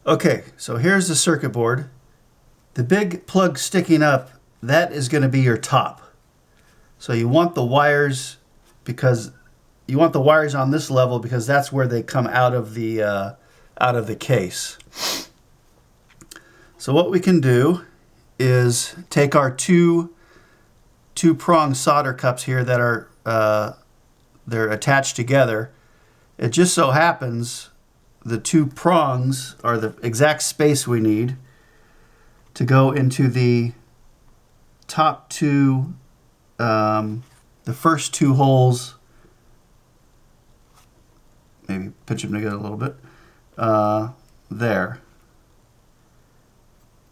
Okay, so here's the circuit board. The big plug sticking up, that is going to be your top. So you want the wires on this level because that's where they come out of the case. So what we can do is take our two prong solder cups here that are they're attached together. It just so happens the two prongs are the exact space we need to go into the top two, the first two holes. Maybe pinch them together a little bit. There.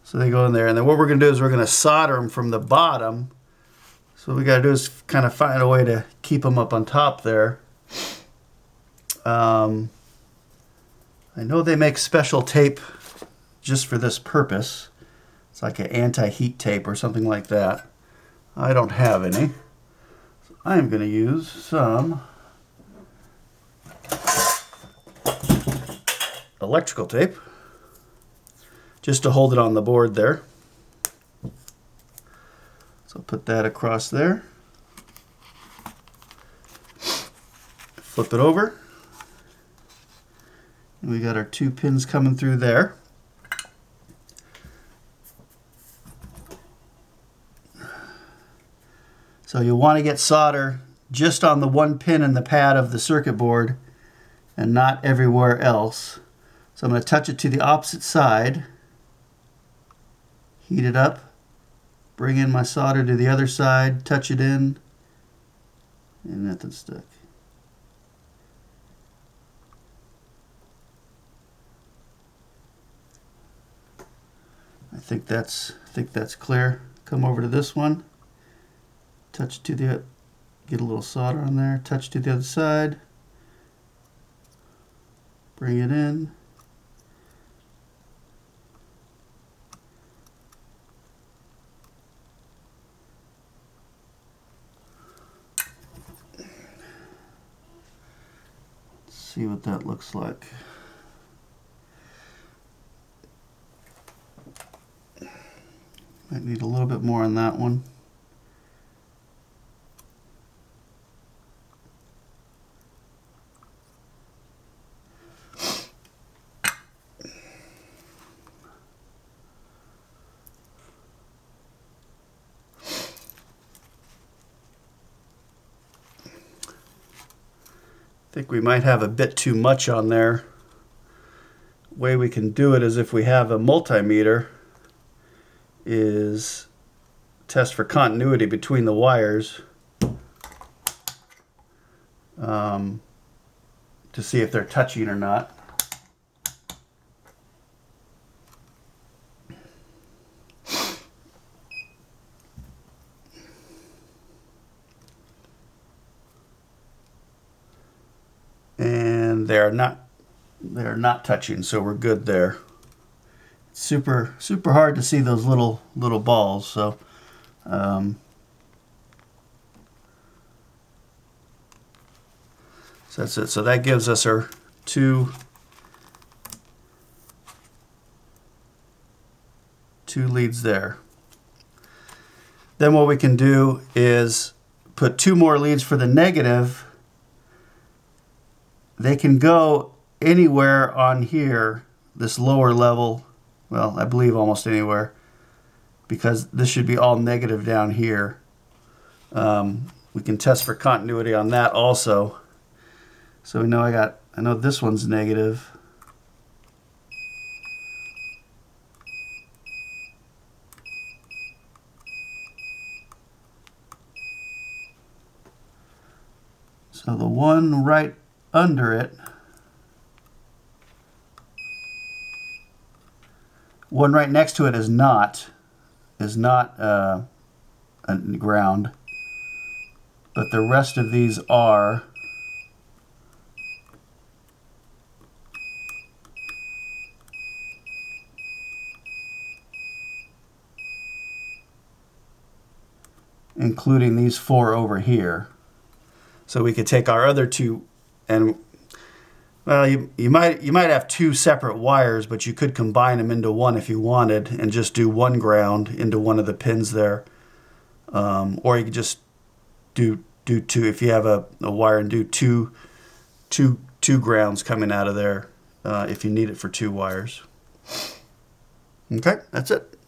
So they go in there, and then what we're going to do is we're going to solder them from the bottom. So what we got to do is kind of find a way to keep them up on top there. I know they make special tape just for this purpose. It's like an anti-heat tape or something like that. I don't have any. So I am going to use some electrical tape just to hold it on the board there. So put that across there. Flip it over. And we got our two pins coming through there. So you want to get solder just on the one pin in the pad of the circuit board and not everywhere else. So I'm going to touch it to the opposite side, heat it up, bring in my solder to the other side, touch it in, and nothing stuck. I think that's clear. Come over to this one, touch to the, get a little solder on there, touch to the other side, bring it in. See what that looks like. Might need a little bit more on that one. I think we might have a bit too much on there. Way we can do it is if we have a multimeter, is test for continuity between the wires to see if they're touching or not. And they're not touching, so we're good there. It's super hard to see those little balls, so so that's it. So that gives us our two leads there. Then what we can do is put two more leads for the negative. They can go anywhere on here, this lower level, well, I believe almost anywhere, because this should be all negative down here. We can test for continuity on that also. So we know I know this one's negative. So the one right under it, one right next to it is not a ground, but the rest of these are. Including these four over here. So we could take our other two, and Well, you might have two separate wires, but you could combine them into one if you wanted, and just do one ground into one of the pins there. Or you could just do two if you have a wire, and do two grounds coming out of there if you need it for two wires. Okay, that's it.